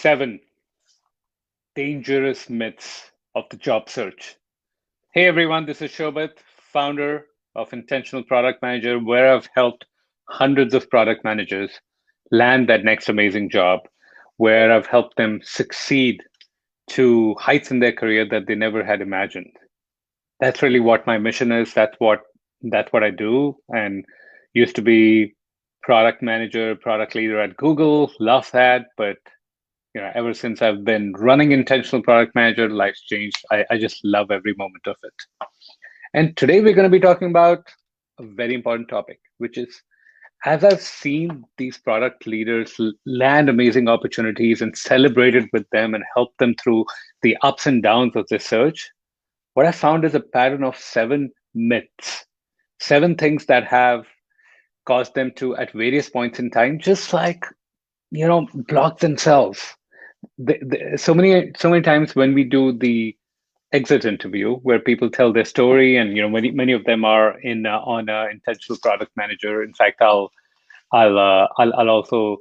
7 dangerous myths of the job search. Hey everyone, this is Shobit, founder of Intentional Product Manager, where I've helped hundreds of product managers land that next amazing job, where I've helped them succeed to heights in their career that they never had imagined. That's really what my mission is. That's what I do. And used to be product manager, product leader at Google. Love that, but ever since I've been running Intentional Product Manager, life's changed. I just love every moment of it. And today we're going to be talking about a very important topic, which is as I've seen these product leaders land amazing opportunities and celebrated with them and help them through the ups and downs of their search, what I found is a pattern of 7 myths, 7 things that have caused them to, at various points in time, just like, block themselves. So many times when we do the exit interview where people tell their story, and many of them are in on Intentional Product Manager. In fact, I'll also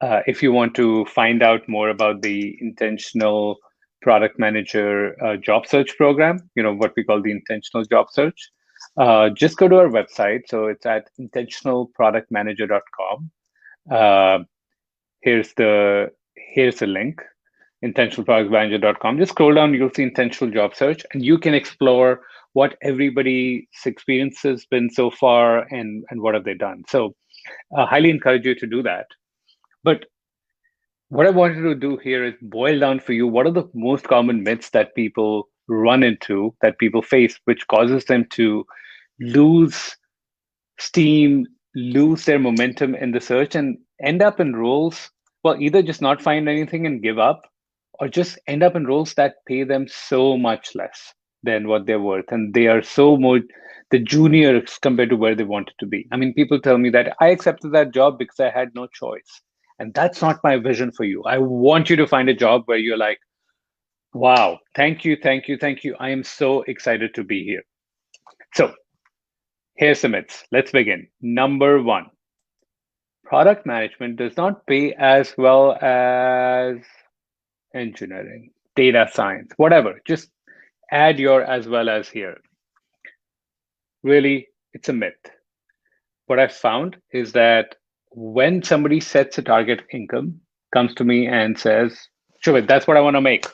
if you want to find out more about the Intentional Product Manager job search program, what we call the Intentional Job Search, just go to our website. So it's at intentionalproductmanager.com. uh, here's the here's the link, intentionalproductmanager.com. Just scroll down, you'll see Intentional Job Search, and you can explore what everybody's experience has been so far, and what have they done. So highly encourage you to do that. But what I wanted to do here is boil down for you what are the most common myths that people run into, that people face, which causes them to lose steam, lose their momentum in the search, and end up in roles, well, either just not find anything and give up, or just end up in roles that pay them so much less than what they're worth. And they are so more the juniors compared to where they wanted to be. I mean, people tell me that I accepted that job because I had no choice. And that's not my vision for you. I want you to find a job where you're like, wow, thank you, thank you, thank you. I am so excited to be here. So here's the myths. Let's begin. Number 1, product management does not pay as well as engineering, data science, whatever. Just add your as well as here. Really, it's a myth. What I've found is that when somebody sets a target income, comes to me and says, sure, that's what I want to make.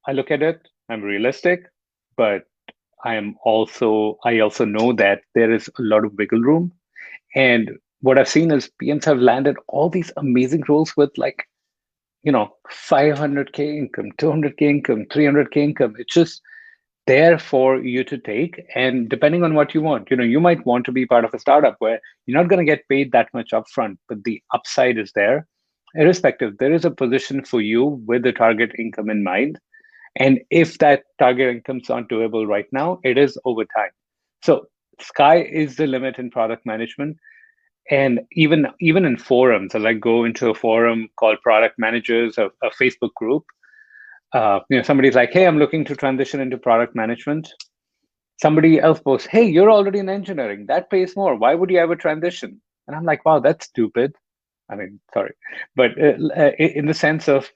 I look at it, I'm realistic, but I also know that there is a lot of wiggle room. And what I've seen is PMs have landed all these amazing roles with, like, 500K income, 200K income, 300K income. It's just there for you to take. And depending on what you want, you might want to be part of a startup where you're not going to get paid that much upfront, but the upside is there. Irrespective, there is a position for you with the target income in mind. And if that target income's not doable right now, it is over time. So sky is the limit in product management. And even in forums, as I go into a forum called Product Managers, a Facebook group, somebody's like, hey, I'm looking to transition into product management. Somebody else posts, hey, you're already in engineering. That pays more. Why would you ever transition? And I'm like, wow, that's stupid. I mean, sorry. But in the sense of,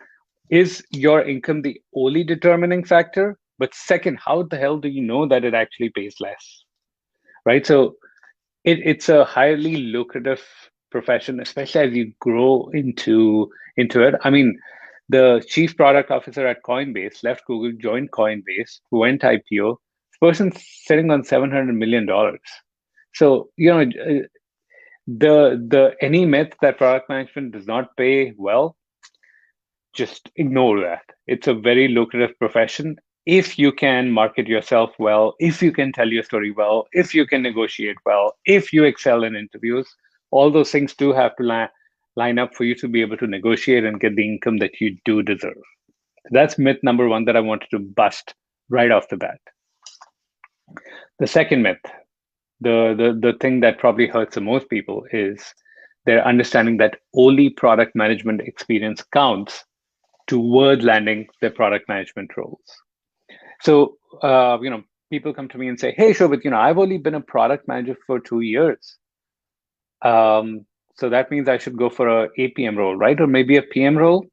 is your income the only determining factor? But second, how the hell do you know that it actually pays less? Right? So it's a highly lucrative profession, especially as you grow into it. I mean, the chief product officer at Coinbase left Google, joined Coinbase, went IPO. This person's sitting on $700 million. So the any myth that product management does not pay well, just ignore that. It's a very lucrative profession if you can market yourself well, if you can tell your story well, if you can negotiate well, if you excel in interviews. All those things do have to line up for you to be able to negotiate and get the income that you do deserve. That's myth number 1 that I wanted to bust right off the bat. The second myth, the thing that probably hurts the most people, is their understanding that only product management experience counts toward landing their product management roles. So, people come to me and say, hey, Shobit, I've only been a product manager for 2 years. So that means I should go for a APM role, right? Or maybe a PM role.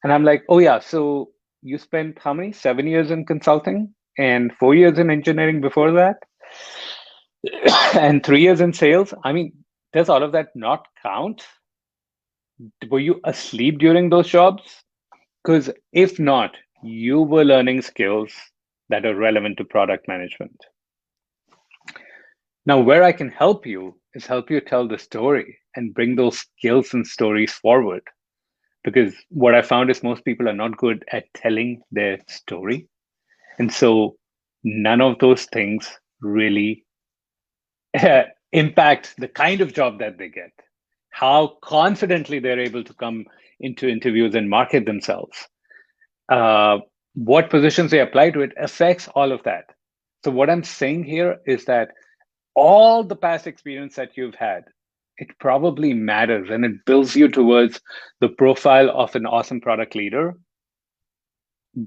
And I'm like, oh yeah, so you spent how many? 7 years in consulting and 4 years in engineering before that, and 3 years in sales. I mean, does all of that not count? Were you asleep during those jobs? Because if not, you were learning skills that are relevant to product management. Now, where I can help you is help you tell the story and bring those skills and stories forward. Because what I found is most people are not good at telling their story. And so none of those things really impact the kind of job that they get, how confidently they're able to come into interviews and market themselves, uh, what positions they apply to, it affects all of that. So, what I'm saying here is that all the past experience that you've had, it probably matters and it builds you towards the profile of an awesome product leader,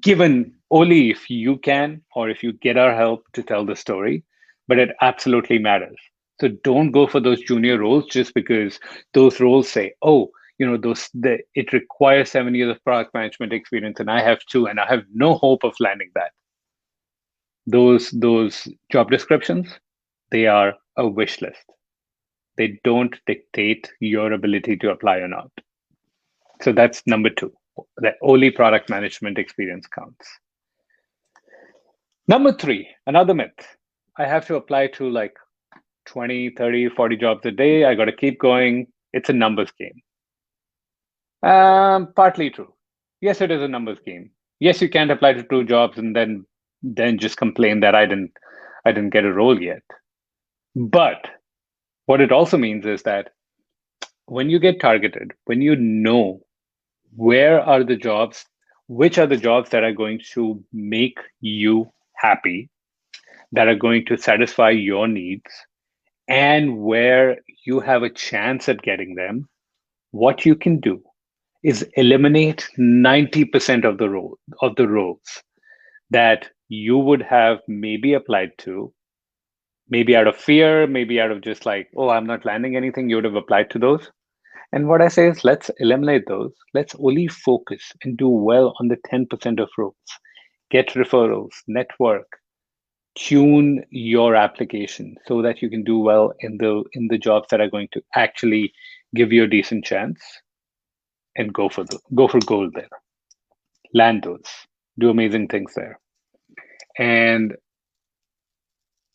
given only if you can or if you get our help to tell the story, but it absolutely matters. So don't go for those junior roles just because those roles say, oh, it requires 7 years of product management experience and I have two and I have no hope of landing that. Those job descriptions, they are a wish list. They don't dictate your ability to apply or not. So that's number two, that only product management experience counts. Number three, another myth. I have to apply to like 20, 30, 40 jobs a day. I got to keep going. It's a numbers game. Partly true. Yes, it is a numbers game. Yes, you can't apply to two jobs and then just complain that I didn't get a role yet. But what it also means is that when you get targeted, when you know where are the jobs, which are the jobs that are going to make you happy, that are going to satisfy your needs, and where you have a chance at getting them, what you can do is eliminate 90% of the roles that you would have maybe applied to, maybe out of fear, maybe out of just like, oh, I'm not landing anything, you would have applied to those. And what I say is let's eliminate those. Let's only focus and do well on the 10% of roles. Get referrals, network, tune your application so that you can do well in the jobs that are going to actually give you a decent chance, and go for gold there. Land those. Do amazing things there. And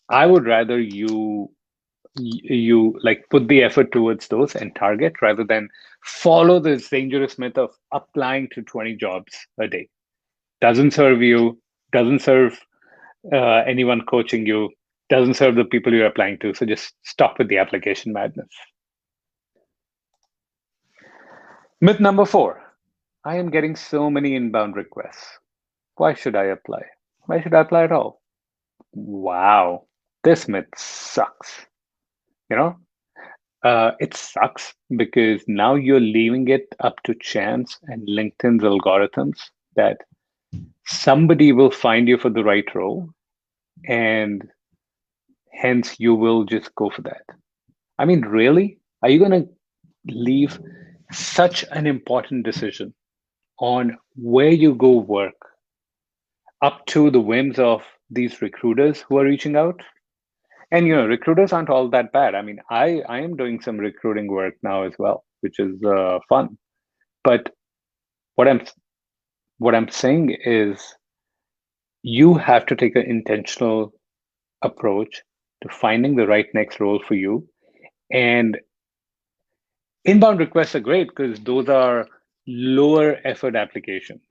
I would rather you like put the effort towards those and target rather than follow this dangerous myth of applying to 20 jobs a day. Doesn't serve you, doesn't serve anyone coaching you, doesn't serve the people you're applying to. So just stop with the application madness. Myth number four, I am getting so many inbound requests. Why should I apply? Why should I apply at all? Wow, this myth sucks. You know, it sucks because now you're leaving it up to chance and LinkedIn's algorithms that somebody will find you for the right role, and hence you will just go for that. I mean, really? Are you going to leave such an important decision on where you go work up to the whims of these recruiters who are reaching out? And recruiters aren't all that bad. I mean, I am doing some recruiting work now as well, which is fun. But what I'm saying is you have to take an intentional approach to finding the right next role for you. And inbound requests are great because those are lower effort applications.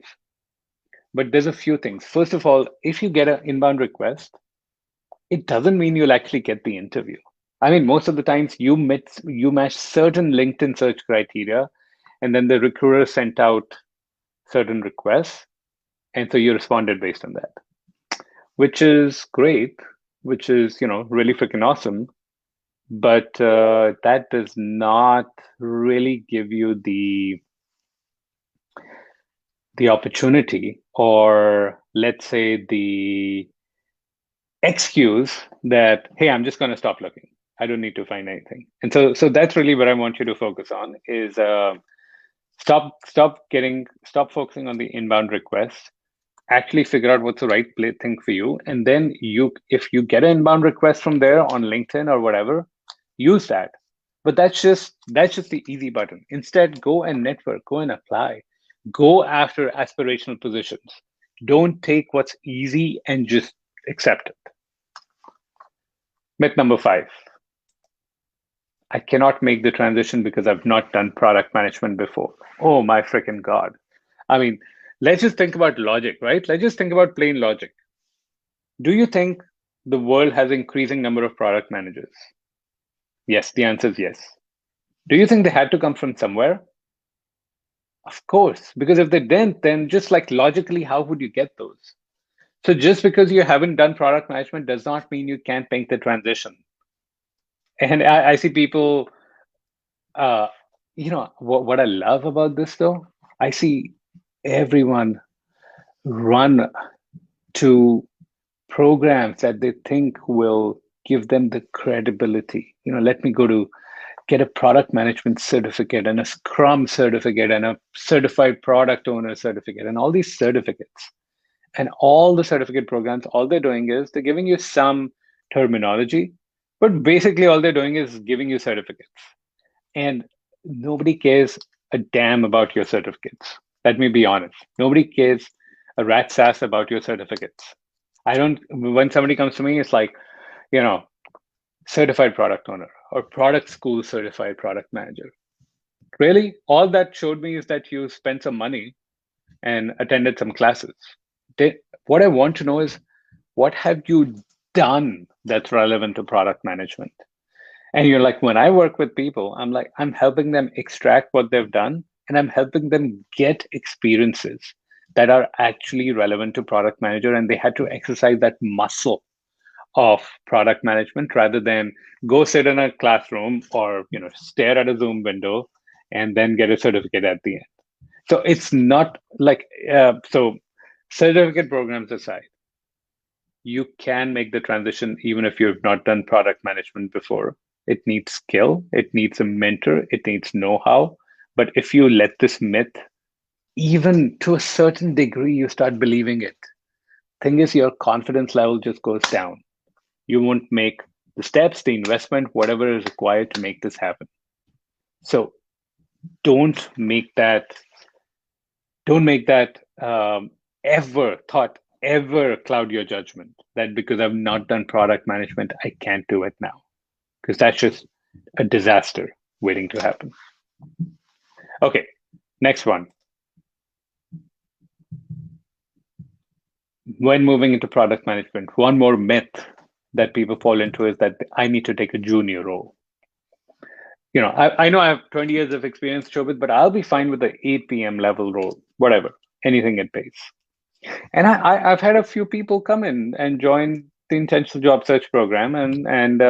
But there's a few things. First of all, if you get an inbound request, it doesn't mean you'll actually get the interview. I mean, most of the times you match certain LinkedIn search criteria, and then the recruiter sent out certain requests, and so you responded based on that, which is great, which is really freaking awesome. But that does not really give you the opportunity, or let's say the excuse that, hey, I'm just going to stop looking. I don't need to find anything. And so that's really what I want you to focus on is Stop focusing on the inbound requests. Actually figure out what's the right thing for you, and then if you get an inbound request from there on LinkedIn or whatever, use that. But that's just the easy button. Instead, go and network, go and apply, go after aspirational positions. Don't take what's easy and just accept it. Myth number 5: I cannot make the transition because I've not done product management before. Oh my freaking God. I mean, let's just think about logic, right? Let's just think about plain logic. Do you think the world has increasing number of product managers? Yes, the answer is yes. Do you think they had to come from somewhere? Of course, because if they didn't, then just like logically, how would you get those? So just because you haven't done product management does not mean you can't make the transition. And I see people, uh, what I love about this though, I see everyone run to programs that they think will give them the credibility. Let me go to get a product management certificate and a Scrum certificate and a certified product owner certificate and all these certificates. And all the certificate programs, all they're doing is they're giving you some terminology, but basically all they're doing is giving you certificates. And nobody cares a damn about your certificates. Let me be honest. Nobody cares a rat's ass about your certificates. When somebody comes to me, it's like, you know, certified product owner or product school certified product manager. Really, all that showed me is that you spent some money and attended some classes. What I want to know is, what have you done that's relevant to product management? And you're like, when I work with people, I'm like, I'm helping them extract what they've done and I'm helping them get experiences that are actually relevant to product manager. And they had to exercise that muscle of product management rather than go sit in a classroom or stare at a Zoom window and then get a certificate at the end. So it's not like so certificate programs aside, you can make the transition even if you've not done product management before. It needs skill, it needs a mentor, it needs know-how. But if you let this myth, even to a certain degree, you start believing it, thing is your confidence level just goes down. You won't make the steps, the investment, whatever is required to make this happen. So don't make that ever cloud your judgment that because I've not done product management, I can't do it now. Because that's just a disaster waiting to happen. Okay, next one. When moving into product management, one more myth that people fall into is that I need to take a junior role. I know I have 20 years of experience, Shobit, but I'll be fine with the 8 p.m. level role, whatever, anything it pays. And I've had a few people come in and join the intentional job search program, and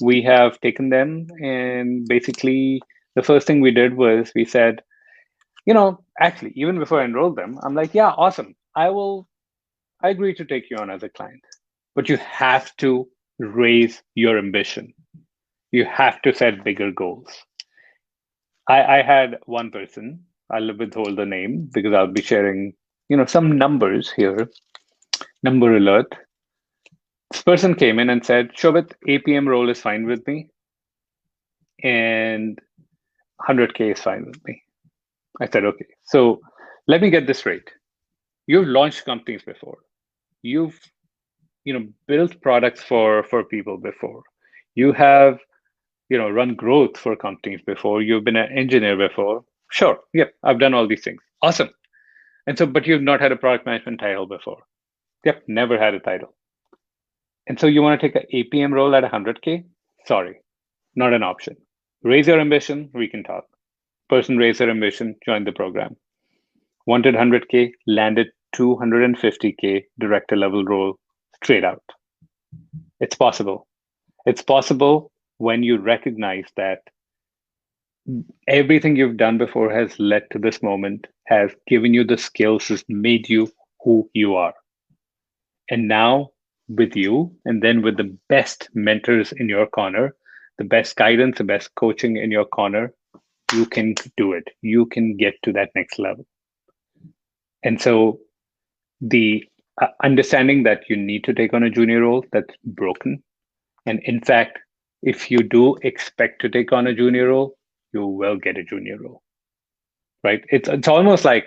we have taken them. And basically, the first thing we did was we said, actually, even before I enrolled them, I'm like, yeah, awesome. I agree to take you on as a client, but you have to raise your ambition. You have to set bigger goals. I had one person, I'll withhold the name because I'll be sharing, some numbers here. Number alert. This person came in and said, Shobit, APM role is fine with me and 100K is fine with me. I said, okay, so let me get this straight. You've launched companies before. You've, built products for people before. You have, run growth for companies before. You've been an engineer before. Sure. Yep. I've done all these things. Awesome. And so, but you've not had a product management title before. Yep. Never had a title. And so you want to take an APM role at 100K? Sorry, not an option. Raise your ambition, we can talk. Person raised their ambition, joined the program. Wanted 100K, landed 250K director level role straight out. It's possible. It's possible when you recognize that everything you've done before has led to this moment, has given you the skills, has made you who you are. And now with you, and then with the best mentors in your corner, the best guidance, the best coaching in your corner, You can do it. You can get to that next level. And so the understanding that you need to take on a junior role, that's broken. And in fact, if you do expect to take on a junior role, you will get a junior role, right? It's almost like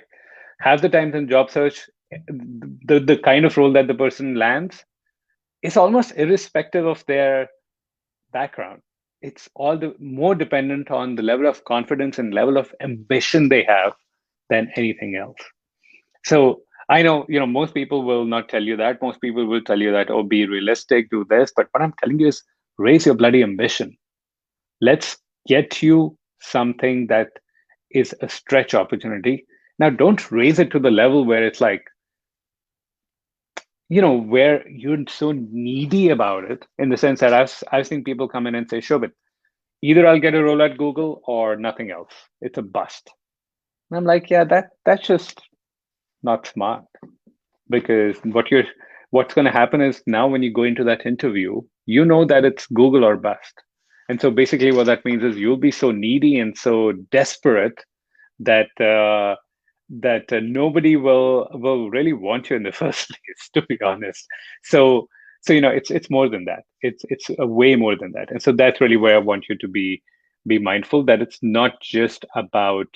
half the times in job search, the kind of role that the person lands is almost irrespective of their background. It's all the more dependent on the level of confidence and level of ambition they have than anything else. So I know, most people will not tell you that. Most people will tell you that, oh, be realistic, do this. But what I'm telling you is raise your bloody ambition. Let's get you something that is a stretch opportunity. Now, don't raise it to the level where it's like, where you're so needy about it, in the sense that I've seen people come in and say, Shobit, either I'll get a role at Google or nothing else. It's a bust. And I'm like, yeah, that's just not smart. Because what's going to happen is, now when you go into that interview, you know that it's Google or bust. And so basically what that means is you'll be so needy and so desperate that nobody will really want you in the first place, to be honest. So it's more than that. It's a way more than that. And so that's really where I want you to be mindful, that it's not just about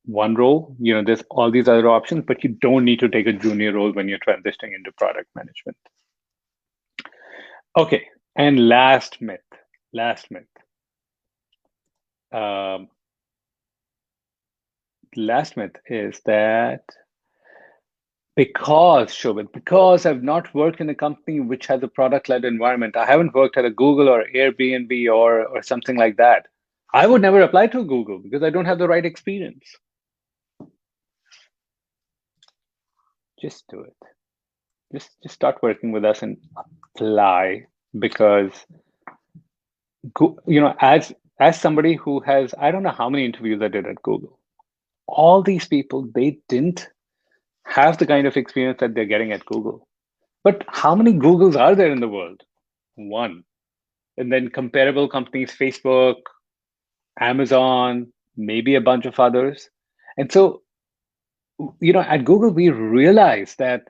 one role. There's all these other options, but you don't need to take a junior role when you're transitioning into product management. Okay, and last myth. Um, last myth is that because I've not worked in a company which has a product-led environment, I haven't worked at a Google or Airbnb or something like that, I would never apply to Google because I don't have the right experience. Just do it. Just start working with us and apply, because as somebody who has, I don't know how many interviews I did at Google, all these people, they didn't have the kind of experience that they're getting at Google. But how many Googles are there in the world? One. And then comparable companies, Facebook, Amazon, maybe a bunch of others. And so, at Google, we realized that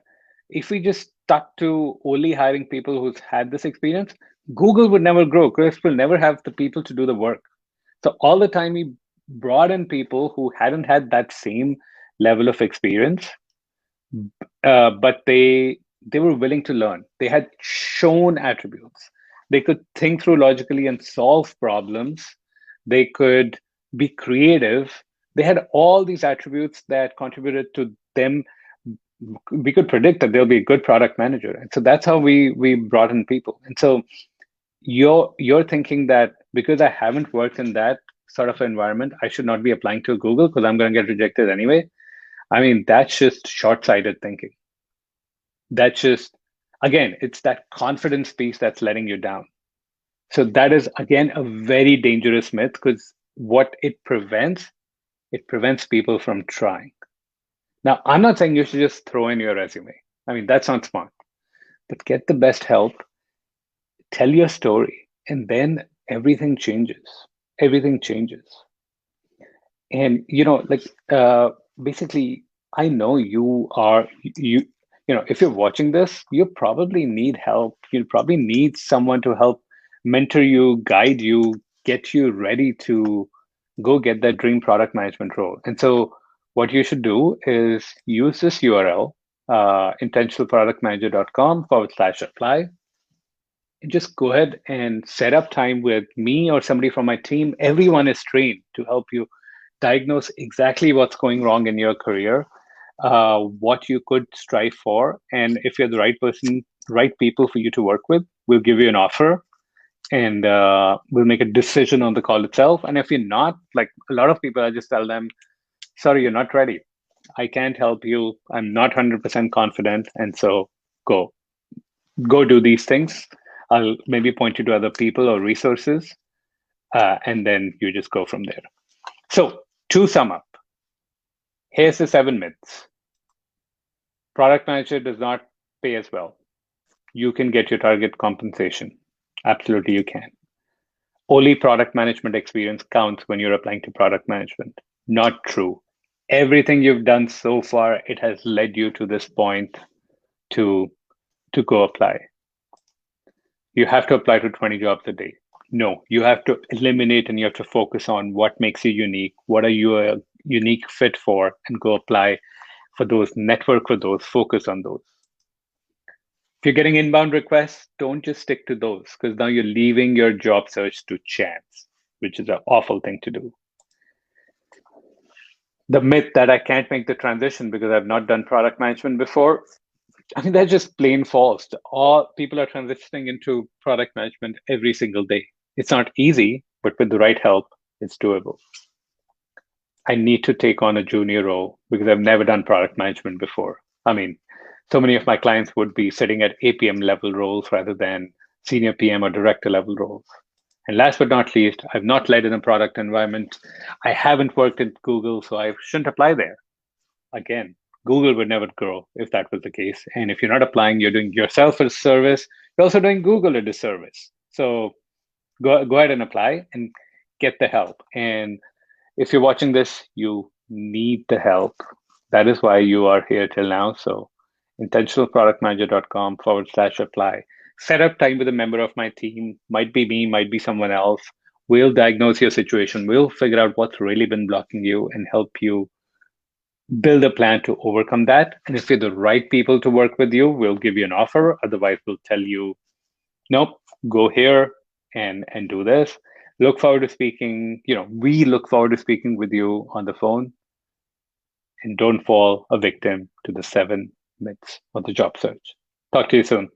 if we just stuck to only hiring people who's had this experience, Google would never grow. Chris will never have the people to do the work. So all the time we brought in people who hadn't had that same level of experience, but they were willing to learn. They had shown attributes. They could think through logically and solve problems. They could be creative. They had all these attributes that contributed to them. We could predict that they'll be a good product manager, and so that's how we brought in people. And so you're thinking that because I haven't worked in that sort of environment, I should not be applying to Google because I'm going to get rejected anyway. I mean, that's just short-sighted thinking. That's just, again, it's that confidence piece that's letting you down. So that is, again, a very dangerous myth, because what it prevents people from trying. Now, I'm not saying you should just throw in your resume. I mean, that's not smart. But get the best help, tell your story, and then everything changes. Everything changes. And basically, I know if you're watching this, you probably need help. You probably need someone to help mentor you, guide you, get you ready to go get that dream product management role. And so what you should do is use this URL, intentionalproductmanager.com/apply. And just go ahead and set up time with me or somebody from my team. Everyone is trained to help you diagnose exactly what's going wrong in your career, what you could strive for. And if you're the right person, right people for you to work with, we'll give you an offer, and we'll make a decision on the call itself. And if you're not, like a lot of people, I just tell them, sorry, you're not ready. I can't help you. I'm not 100% confident. And so go do these things. I'll maybe point you to other people or resources, and then you just go from there. So to sum up, here's the 7 myths. Product manager does not pay as well. You can get your target compensation. Absolutely, you can. Only product management experience counts when you're applying to product management. Not true. Everything you've done so far, it has led you to this point to go apply. You have to apply to 20 jobs a day. No, you have to eliminate and you have to focus on what makes you unique. What are you a unique fit for, and go apply for those, network for those, focus on those. If you're getting inbound requests, don't just stick to those, because now you're leaving your job search to chance, which is an awful thing to do. The myth that I can't make the transition because I've not done product management before, I mean, that's just plain false. All people are transitioning into product management every single day. It's not easy, but with the right help, it's doable. I need to take on a junior role because I've never done product management before. I mean, so many of my clients would be sitting at APM level roles rather than senior PM or director level roles. And last but not least, I've not led in a product environment. I haven't worked at Google, so I shouldn't apply there. Again, Google would never grow if that was the case. And if you're not applying, you're doing yourself a service. You're also doing Google a disservice. So go ahead and apply and get the help. And if you're watching this, you need the help. That is why you are here till now. So intentionalproductmanager.com/apply. Set up time with a member of my team. Might be me, might be someone else. We'll diagnose your situation. We'll figure out what's really been blocking you and help you build a plan to overcome that. And if you're the right people to work with you, we'll give you an offer. Otherwise, we'll tell you, nope, go here and do this. Look forward to speaking. We look forward to speaking with you on the phone. And don't fall a victim to the 7 myths of the job search. Talk to you soon.